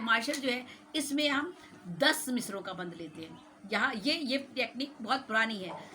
माशर जो है इसमें हम 10 मिसरों का बंद लेते हैं। यहाँ ये टेक्निक बहुत पुरानी है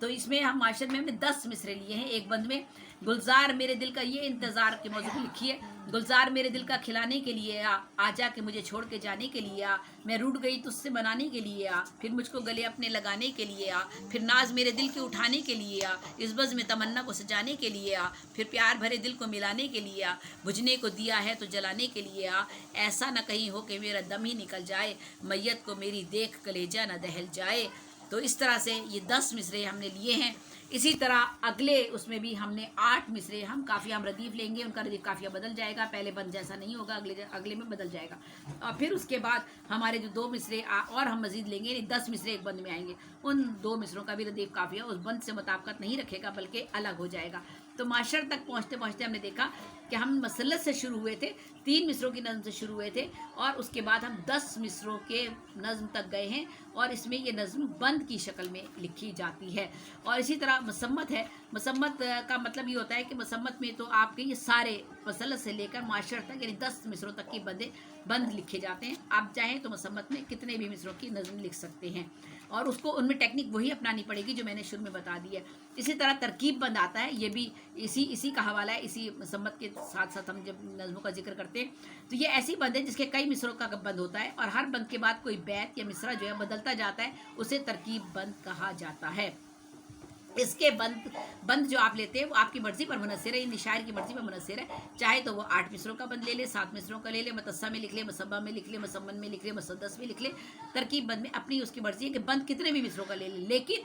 तो इसमें हम माशर में हमने 10 मिसरे लिए हैं एक बंद में। गुलजार मेरे दिल का ये इंतज़ार के मौजू पे लिखी है। गुलजार मेरे दिल का खिलाने के लिए आ जा के मुझे छोड़ के जाने के लिए आ, मैं रूठ गई तुझसे बनाने के लिए आ, फिर मुझको गले अपने लगाने के लिए आ, फिर नाज मेरे दिल के उठाने के लिए आ, इस बज़ में तमन्ना को सजाने के लिए आ, फिर प्यार भरे दिल को मिलाने के लिए आ, बुझने को दिया है तो जलाने के लिए आ, ऐसा न कहीं हो कि मेरा दम ही निकल जाए, मैयत को मेरी देख कलेजा न दहल जाए। तो इस तरह से ये 10 मिसरे हमने लिए हैं। इसी तरह अगले उसमें भी हमने 8 मिसरे हम काफ़िया हम रदीफ़ लेंगे, उनका रदीफ़ काफ़िया बदल जाएगा, पहले बंद जैसा नहीं होगा, अगले में बदल जाएगा। और फिर उसके बाद हमारे जो 2 मिसरे और हम मज़ीद लेंगे, यानी 10 मिसरे एक बंद में आएंगे। उन 2 मिसरों का भी रदीफ़ काफ़िया उस बंद से मुताबिकत नहीं रखेगा बल्कि अलग हो जाएगा। तो माशर तक पहुँचते पहुँचते हमने देखा कि हम मसलत से शुरू हुए थे, 3 मिसरों की नज़म से शुरू हुए थे और उसके बाद हम 10 मिसरों के नज़म तक गए हैं और इसमें ये नज़म बंद की शक्ल में लिखी जाती है। और इसी तरह मसम्मत है, मसम्मत का मतलब ये होता है कि मसम्मत में तो आपके ये सारे मसलत से लेकर माशर तक यानी 10 मिसरों तक की बंद लिखे जाते हैं। आप चाहें तो मसम्मत में कितने भी मिसरों की नज़म लिख सकते हैं और उसको उनमें टेक्निक वही अपनानी पड़ेगी जो मैंने शुरू में बता दी है। इसी तरह तरकीब बंद आता है, ये भी इसी का हवाला है। इसी मसम्मत के साथ साथ हम जब नज़मों का जिक्र करते हैं तो ये ऐसी बंद है जिसके कई मिसरों का बंद होता है और हर बंद के बाद कोई बैत या मिसरा जो है बदलता जाता है, उसे तरकीब बंद कहा जाता है। इसके बंद जो आप लेते हैं वो आपकी मर्ज़ी पर मुनसर है, इन शायर की मर्ज़ी पर मुनसर है। चाहे तो वो 8 मिसरों का बंद ले ले, 7 मिसरों का ले ले, मतस्सा में लिख ले, मसब्बा में लिख ले, मसम्मन में लिख ले, मुसद्दस में लिख ले। तरकीब बंद में अपनी उसकी मर्ज़ी है कि बंद कितने भी मिसरों का ले ले, लेकिन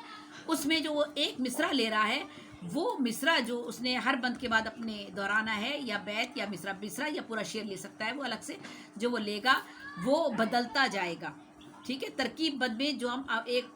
उसमें जो वो एक मिसरा ले रहा है वो मिसरा जो उसने हर बंद के बाद अपने दोहराना है या बैत या मिसरा या पूरा शेर ले सकता है, वो अलग से जो वो लेगा वो बदलता जाएगा। ठीक है, तरकीब बंद में जो हम एक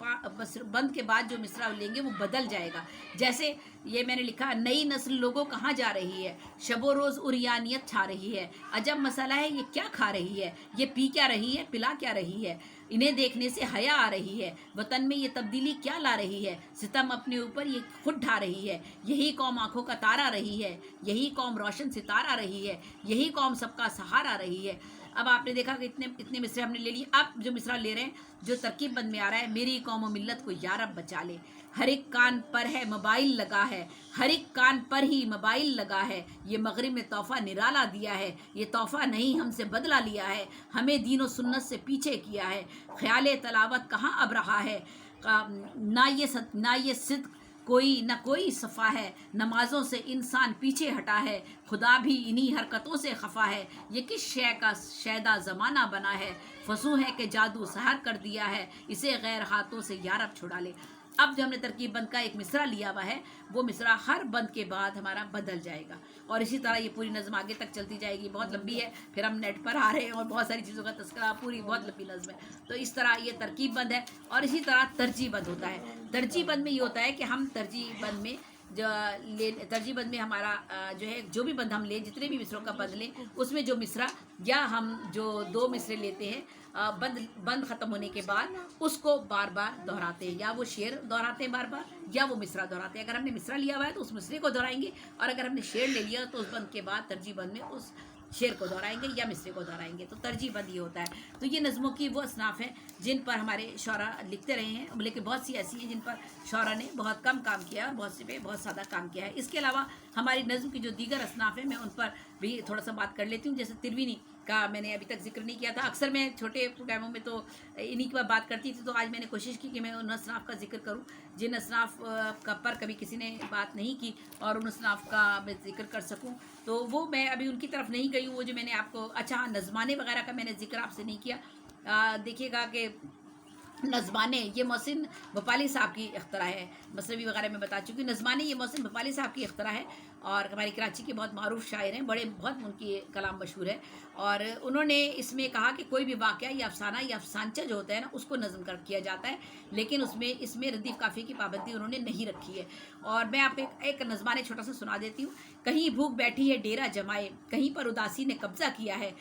बंद के बाद जो मिसरा लेंगे वो बदल जाएगा। जैसे ये मैंने लिखा, नई नस्ल लोगों कहाँ जा रही है, शबो रोज़ उरियानियत छा रही है, अजब मसला है ये क्या खा रही है, ये पी क्या रही है, पिला क्या रही है, इन्हें देखने से हया आ रही है, वतन में ये तब्दीली क्या ला रही है, सितम अपने ऊपर ये खुद ढा रही है, यही कौम आँखों का तारा रही है, यही कौम रोशन सितारा रही है, यही कौम सबका सहारा रही है। अब आपने देखा कि इतने मिसरे हमने ले लिए। अब जो मिसरा ले रहे हैं जो तरकीब बंद में आ रहा है, मेरी कौम व मिल्लत को यारब बचा ले, हर एक कान पर है मोबाइल लगा है, हर एक कान पर ही मोबाइल लगा है, ये मगरिब में तोहफ़ा निराला दिया है, ये तोहफ़ा नहीं हमसे बदला लिया है, हमें दीन व सुन्नत से पीछे किया है, ख्याल तलावत कहाँ अब रहा है, ना ये सिद्क कोई न कोई सफ़ा है, नमाज़ों से इंसान पीछे हटा है, खुदा भी इन्हीं हरकतों से खफा है, ये किस शय का शैदा ज़माना बना है, फसू है कि जादू सहर कर दिया है, इसे गैर हाथों से यारब छुड़ा ले। अब जो हमने तरकीब बंद का एक मिसरा लिया हुआ है वो मिसरा हर बंद के बाद हमारा बदल जाएगा और इसी तरह ये पूरी नज़म आगे तक चलती जाएगी। बहुत लंबी है, फिर हम नेट पर आ रहे हैं और बहुत सारी चीज़ों का तस्करा, पूरी बहुत लंबी नज़म है। तो इस तरह ये तरकीब बंद है और इसी तरह तरजीह बंद होता है। तरजीह बंद में ये होता है कि हम तरजीह बंद में तरजीह बंद में हमारा जो है जो भी बंद हम लें, जितने भी मिसरों का बंद लें, उसमें जो मिसरा या हम जो 2 मिसरे लेते हैं बंद ख़त्म होने के बाद उसको बार बार दोहराते हैं, या वो शेर दोहराते हैं बार बार या वो मिसरा दोहराते हैं। अगर हमने मिसरा लिया हुआ है तो उस मिसरे को दोहराएंगे और अगर हमने शेर ले लिया तो उस बंद के बाद तरजीह बंद में उस शेर को दोहराएंगे या मिसरे को दोहराएंगे। तो तरजीह बंद ये होता है। तो ये नज़मों की वो असनाफ़ हैं जिन पर हमारे शौरा लिखते रहे हैं, लेकिन बहुत सी ऐसी हैं जिन पर शौरा ने बहुत कम काम किया है और बहुत सी पे बहुत ज़्यादा काम किया है। इसके अलावा हमारी नज़म की जो दीगर असनाफ़ हैं मैं उन पर भी थोड़ा सा बात कर लेती हूँ। जैसे तिरवीनी का मैंने अभी तक जिक्र नहीं किया था। अक्सर मैं छोटे प्रोग्रामों में तो इन्हीं की बात करती थी, तो आज मैंने कोशिश की कि मैं उन असनाफ़ का जिक्र करूं जिन असनाफ़ का पर कभी किसी ने बात नहीं की और उन असनाफ़ का मैं जिक्र कर सकूं। तो वो मैं अभी उनकी तरफ नहीं गई हूँ। वो जो मैंने आपको हाँ, नज़माने वगैरह का मैंने जिक्र आपसे नहीं किया। देखिएगा कि नज़माने ये मोहसिन भोपाली साहब की इख्तरा है, मसनवी वगैरह में बता चुकी हूँ। नज़माने ये मोहसिन भोपाली साहब की इख्तरा है और हमारी कराची के बहुत मारूफ शायर हैं, बहुत उनकी कलाम मशहूर है। और उन्होंने इसमें कहा कि कोई भी वाक़या या अफसाना या अफसानचा जो होता है ना उसको नज़म कर किया जाता है, लेकिन इसमें रदीफ़ काफ़ी की पाबंदी उन्होंने नहीं रखी है। और मैं आप एक नज़माने छोटा सा सुना देती हूँ। कहीं भूख बैठी है डेरा जमाए, कहीं पर उदासी ने कब्ज़ा किया है,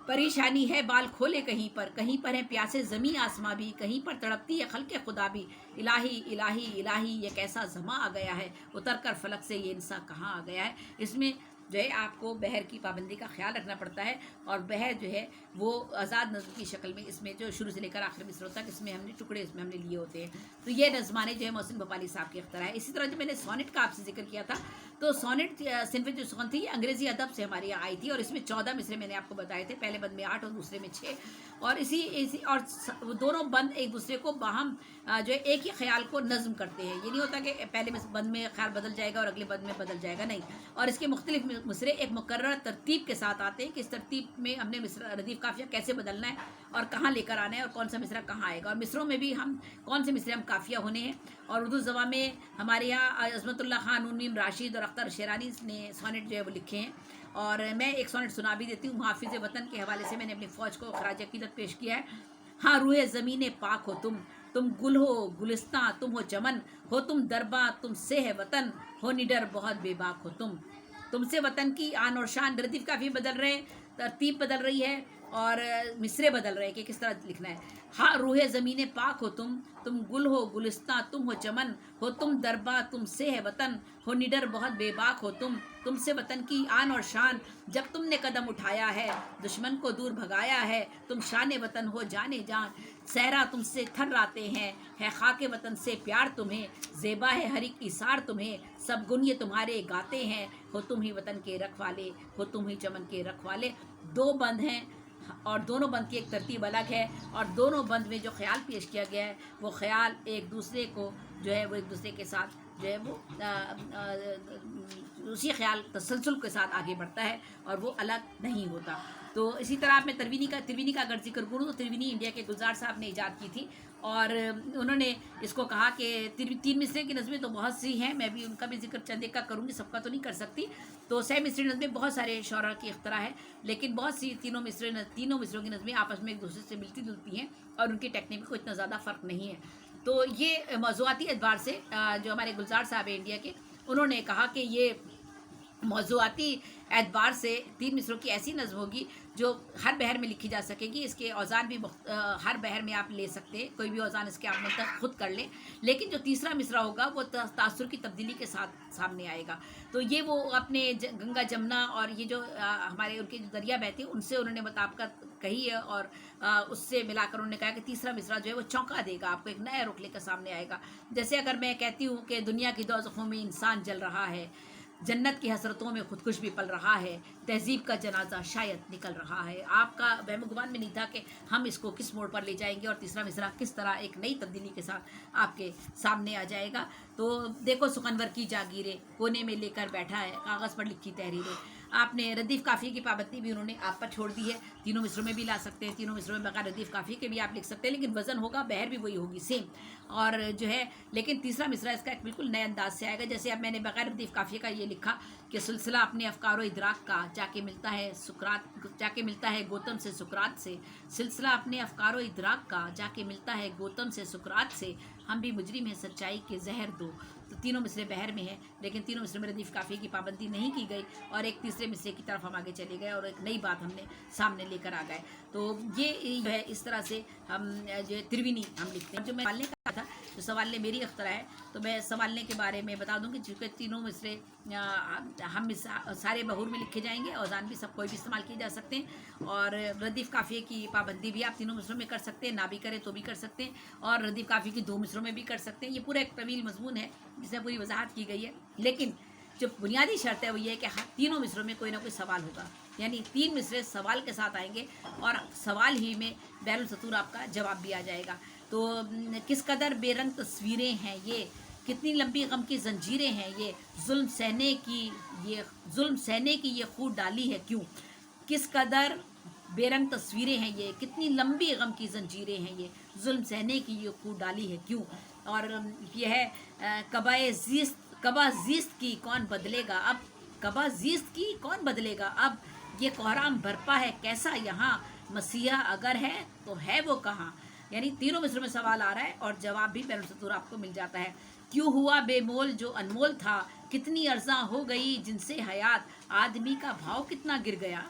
परेशानी है बाल खोले कहीं पर है प्यासे ज़मीं आसमां भी, कहीं पर तड़पती है खल्क़े खुदा भी, इलाही इलाही इलाही ये कैसा ज़मा आ गया है, उतर कर फलक से ये इंसान कहाँ आ गया है। इसमें जो है आपको बहर की पाबंदी का ख्याल रखना पड़ता है। और बहर जो है वो आज़ाद नज़्म की शक्ल में इसमें जो शुरू से लेकर आखिर मिसरों तक इसमें हमने टुकड़े इसमें हमने लिए होते हैं। तो ये नज़माने जो है मोहसिन भोपाली साहब की अख्तरा है। इसी तरह जो मैंने सोनेट का आपसे जिक्र किया था, तो सोनेट सिनफ जो सुखन थी ये अंग्रेज़ी अदब से हमारे यहाँ आई थी, और इसमें 14 मिसरे मैंने आपको बताए थे, पहले बंद में 8 और दूसरे में 6। और इसी और वो दोनों बंद एक दूसरे को बाहम जो है एक ही ख्याल को नज़म करते हैं। ये नहीं होता कि पहले बंद में ख्याल बदल जाएगा और अगले बंद में बदल जाएगा, नहीं। और इसके मुख्तलिफ मिसरे एक मुकर्रर तरतीब के साथ आते हैं कि इस तरतीब में हमने रदीफ काफिया कैसे बदलना है और कहाँ लेकर आना है और कौन सा मिसरा कहाँ आएगा, और मिसरों में भी हम कौन से मिसरे हम काफिया होने हैं। और उर्दू ज़बान में हमारे यहाँ अज़मतुल्लाह खान, उन्नीम राशिद और अख्तर शेरानी ने सोनेट जो है वो लिखे हैं। और मैं एक सोनेट सुना भी देती हूँ। मुहाफ़िज़ वतन के हवाले से मैंने अपनी फ़ौज को खराज अक़ीदत पेश किया है। हाँ रूहे ज़मीन पाक हो तुम गुल हो गुलिस्तां, तुम हो चमन हो तुम दरबा, तुम से है वतन हो निडर बहुत बेबाक हो तुमसे वतन की आन और शान। रदीफ काफ़ी बदल रहे हैं, तरतीब बदल रही है और मिसरे बदल रहे हैं कि किस तरह लिखना है। हाँ रूहे ज़मीन पाक हो तुम गुल हो गुलिस्तां, तुम हो चमन हो तुम दरबा, तुम से है वतन हो निडर बहुत बेबाक हो तुमसे वतन की आन और शान। जब तुमने कदम उठाया है दुश्मन को दूर भगाया है, तुम शान वतन हो जाने जान। सहरा तुमसे थर्राते हैं, है खाके वतन से प्यार तुम्हें, ज़ेबा है हर एक इसार तुम्हें, सब गुन ये तुम्हारे गाते हैं। हो तुम ही वतन के रखवाले, हो तुम ही चमन के रखवाले। 2 बंद हैं और दोनों बंद की एक तरतीब अलग है, और दोनों बंद में जो ख्याल पेश किया गया है वो ख्याल एक दूसरे को जो है वो एक दूसरे के साथ जो है वो उसी ख्याल तसलसल के साथ आगे बढ़ता है और वो अलग नहीं होता। तो इसी तरह आप मैं तिरवीनी का अगर जिक्र करूँ तो तिरवीनी इंडिया के गुलजार साहब ने ईजाद की थी, और उन्होंने इसको कहा कि 3 मिसरे की नज़में तो बहुत सी हैं, मैं भी उनका भी जिक्र चंद एक का करूँगी, सबका तो नहीं कर सकती। तो 6 मिसरी नज़में बहुत सारे शौरा की अख्तरा है, लेकिन बहुत सी तीनों मिसरों की नज़में आपस में एक दूसरे से मिलती जुलती हैं और उनकी टेक्निक में कोई इतना ज़्यादा फ़र्क नहीं है। तो ये मौज़ूआती एतबार से जो हमारे गुलजार साहब हैं इंडिया के, उन्होंने कहा कि ये मौज़ूआती एतबार से 3 मिसरों की ऐसी नज़्म होगी जो हर बहर में लिखी जा सकेगी। इसके औज़ान भी हर बहर में आप ले सकते हैं, कोई भी औज़ान इसके आप मतलब खुद कर लें, लेकिन जो तीसरा मिसरा होगा वो तासुर की तब्दीली के साथ सामने आएगा। तो ये वो अपने गंगा जमुना और ये जो हमारे उनके जो दरिया बहते हैं उनसे उन्होंने मुताबिकत कही है, और उससे मिलाकर उन्होंने कहा कि तीसरा मिसरा जो है वो चौंका देगा आपको, एक नया रुख लेकर सामने आएगा। जैसे अगर मैं कहती हूँ कि दुनिया की दोज़खों में इंसान जल रहा है, जन्नत की हसरतों में खुदकुश भी पल रहा है, तहजीब का जनाजा शायद निकल रहा है। आपका वहम गुमान में नहीं था कि हम इसको किस मोड़ पर ले जाएंगे और तीसरा मिसरा किस तरह एक नई तब्दीली के साथ आपके सामने आ जाएगा। तो देखो सुखनवर की जागीरें कोने में लेकर बैठा है, कागज़ पर लिखी तहरीरें। आपने रदीफ़ काफ़ी की पाबंदी भी उन्होंने आप पर छोड़ दी है, तीनों मिसरों में भी ला सकते हैं, तीनों मिसरों में बगैर रदीफ़ काफ़ी के भी आप लिख सकते हैं, लेकिन वज़न होगा, बहर भी वही होगी सेम। और जो है लेकिन तीसरा मिसरा इसका एक बिल्कुल नए अंदाज से आएगा। जैसे अब मैंने बगैर रदीफ़ काफ़ी का ये लिखा कि सिलसिला अपने अफ़कार व इदराक का जाके मिलता है गौतम से सुकरात से, सिलसिला अपने अफ़कार व इदराक का जाके मिलता है गौतम से सुकरात से, हम भी मुजरिम हैं सच्चाई के जहर दो। तो तीनों मिसरे बहर में है, लेकिन तीनों मिसरे में रदीफ़ काफ़ी की पाबंदी नहीं की गई, और एक तीसरे मिसरे की तरफ हम आगे चले गए और एक नई बात हमने सामने लेकर आ गए। तो ये जो है इस तरह से हम जो त्रिवेणी हम लिखते हैं। जो मैं सवालने का था, जो सवालने मेरी अख्तरा है, तो मैं सवालने के बारे में बता दूँ कि चूँकि तीनों मिसरे हम सारे बहूर में लिखे जाएंगे, औज़ान भी सब कोई भी इस्तेमाल किए जा सकते हैं, और रदीफ़ काफ़ी की पाबंदी भी आप तीनों मिसरों में कर सकते हैं, ना भी करें तो भी कर सकते हैं, और रदीफ़ काफ़ी की 2 मिसरों में भी कर सकते हैं। ये पूरा एक तवील मज़मून है जिसमें पूरी वजाहत की गई है, लेकिन जो बुनियादी शर्त है वो ये है कि तीनों मिसरों में कोई ना कोई सवाल होगा, यानी 3 मिसरे सवाल के साथ आएंगे और सवाल ही में बैरुल सतूर आपका जवाब भी आ जाएगा। तो किस कदर बेरंग तस्वीरें हैं ये, कितनी लंबी गम की जंजीरें हैं ये, जुल्म सहने की ये खूब डाली है क्यों। किस कदर बेरंग तस्वीरें हैं ये, कितनी लंबी गम की जंजीरें हैं ये, जुल्म सहने की ये खूब डाली है क्यों। और यह है कबा ज़ीस्त की कौन बदलेगा अब, कबा ज़ीस्त की कौन बदलेगा अब, ये कोहराम बरपा है कैसा यहाँ, मसीहा अगर है तो है वो कहाँ। यानी तीनों मिसरों में सवाल आ रहा है और जवाब भी बैरुल सतूर आपको मिल जाता है। क्यों हुआ बेमोल जो अनमोल था, कितनी अर्जा हो गई जिनसे हयात, आदमी का भाव कितना गिर गया।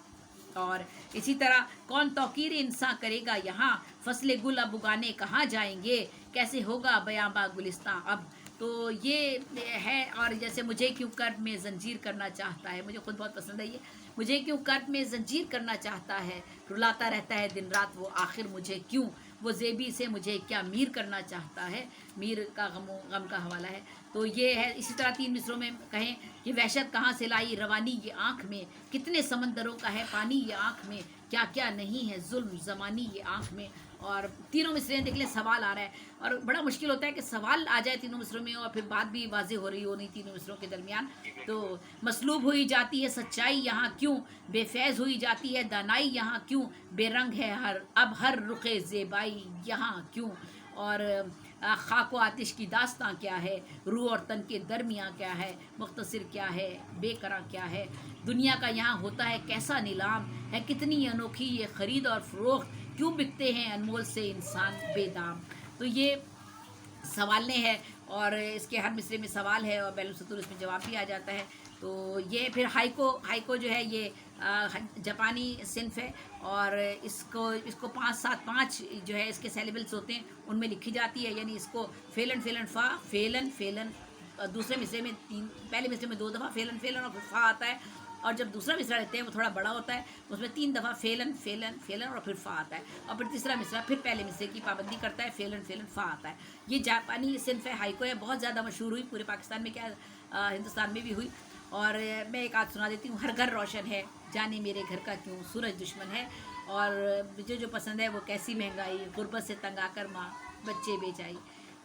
और इसी तरह कौन तौकीर इंसान करेगा यहाँ, फसले गुल अब उगाने कहाँ जाएंगे, कैसे होगा बयाबा गुलिस्तां अब, تو یہ ہے. اور جیسے مجھے کیوں کرب میں زنجیر کرنا چاہتا ہے, مجھے خود بہت پسند ہے یہ. مجھے کیوں کرب میں زنجیر کرنا چاہتا ہے, رلاتا رہتا ہے دن رات وہ آخر مجھے کیوں, وہ زیبی سے مجھے کیا میر کرنا چاہتا ہے. میر کا غم کا حوالہ ہے. تو یہ ہے. اسی طرح 3 مصروں میں کہیں کہ وحشت کہاں سے لائی روانی یہ آنکھ میں, کتنے سمندروں کا ہے پانی یہ آنکھ میں, کیا کیا نہیں ہے ظلم زمانی یہ آنکھ میں. اور تینوں مصریں دیکھ لیں سوال آ رہا ہے, اور بڑا مشکل ہوتا ہے کہ سوال آ جائے تینوں مصروں میں اور پھر بات بھی واضح ہو رہی ہو نہیں تینوں مصروں کے درمیان. تو مسلوب ہوئی جاتی ہے سچائی یہاں کیوں, بے فیض ہوئی جاتی ہے دانائی یہاں کیوں, بے رنگ ہے اب ہر رخ زیبائی یہاں کیوں. اور خاک و آتش کی داستاں کیا ہے, روح اور تن کے درمیاں کیا ہے, مختصر کیا ہے بے قرار کیا ہے. دنیا کا یہاں ہوتا ہے کیسا نیلام, ہے کتنی انوکھی یہ خرید اور فروخت, کیوں بکتے ہیں انمول سے انسان بے دام. تو یہ سوالنے ہے, اور اس کے ہر مصرے میں سوال ہے اور بیل سطور اس میں جواب بھی آ جاتا ہے. تو یہ پھر ہائیکو جو ہے یہ جاپانی صنف ہے, اور اس کو 5-7-5 جو ہے اس کے سیلیبلس ہوتے ہیں, ان میں لکھی جاتی ہے. یعنی اس کو فیلن فیلن فا فیلن دوسرے مصرے میں 3, پہلے مصرے میں 2 دفعہ فیلن اور پھر فا آتا ہے. اور جب دوسرا مصرع لیتے ہیں وہ تھوڑا بڑا ہوتا ہے, اس میں 3 دفعہ فیلن اور پھر فا آتا ہے. اور پھر تیسرا مصرع پھر پہلے مصرے کی پابندی کرتا ہے, فیلن فا آتا ہے. یہ جاپانی صنف ہے ہائیکو ہے, بہت زیادہ مشہور ہوئی پورے پاکستان میں, کیا ہندوستان میں بھی ہوئی. اور میں ایک آدھ سنا دیتی ہوں. ہر گھر روشن ہے جانے میرے گھر کا کیوں, سورج دشمن ہے. اور مجھے جو پسند ہے وہ کیسی مہنگائی, غربت سے تنگ آ کر ماں بچے بیچ آئی.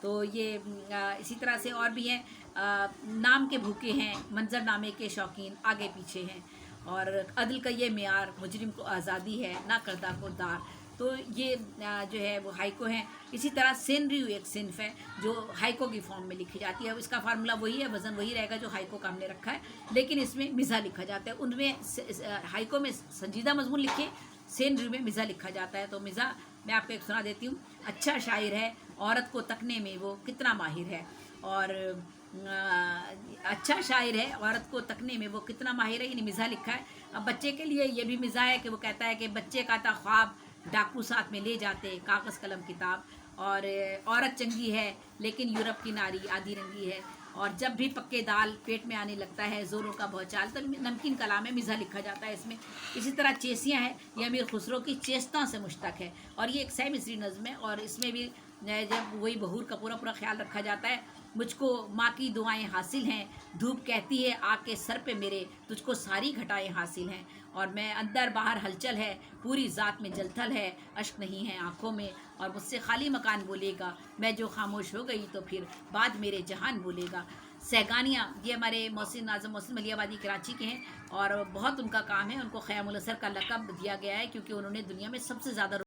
تو یہ اسی طرح سے اور بھی ہیں. نام کے بھوکے ہیں منظر نامے کے شوقین آگے پیچھے ہیں, اور عدل کا یہ معیار مجرم کو آزادی ہے نہ کردہ کو دار. تو یہ جو ہے وہ ہائیکو ہیں. اسی طرح سینریو ایک صنف ہے جو ہائیکو کی فارم میں لکھی جاتی ہے. اس کا فارمولا وہی ہے, وزن وہی رہے گا جو ہائیکو کا ہم نے رکھا ہے, لیکن اس میں مزاح لکھا جاتا ہے. ان میں ہائیکو میں سنجیدہ مضمون لکھے, سینریو میں مزاح لکھا جاتا ہے. تو مزاح میں آپ کو ایک سنا دیتی ہوں. اچھا شاعر ہے عورت کو تکنے میں وہ کتنا ماہر ہے. اور اچھا شاعر ہے عورت کو تکنے میں وہ کتنا ماہر ہے, یعنی مزاح لکھا ہے. اب بچے کے لیے یہ بھی مزاح ہے کہ وہ کہتا ہے کہ بچے کا تھا خواب ڈاکو ساتھ میں لے جاتے, کاغذ قلم کتاب. اور عورت چنگی ہے لیکن یورپ کی ناری آدھی رنگی ہے, اور جب بھی پکے دال پیٹ میں آنے لگتا ہے زوروں کا بھوچال. تو نمکین کلام ہے, مزاح لکھا جاتا ہے اس میں. اسی طرح چیسیاں ہیں, یہ امیر خسرو کی چیستاں سے مشتق ہے, اور یہ ایک 100 مصری نظم ہے. اور اس میں بھی جب وہی بہور کا پورا خیال رکھا جاتا ہے. مجھ کو ماں کی دعائیں حاصل ہیں, دھوپ کہتی ہے آ کے سر پہ میرے, تجھ کو ساری گھٹائیں حاصل ہیں. اور میں اندر باہر ہلچل ہے, پوری ذات میں جلتھل ہے, اشک نہیں ہے آنکھوں میں, اور مجھ سے خالی مکان بولے گا, میں جو خاموش ہو گئی تو پھر بعد میرے جہان بولے گا. سہگانیاں یہ ہمارے محسن ناظم محسن ملیح آبادی کراچی کے ہیں, اور بہت ان کا کام ہے. ان کو خیام الاثر کا لقب دیا گیا ہے کیونکہ انہوں نے دنیا میں سب سے زیادہ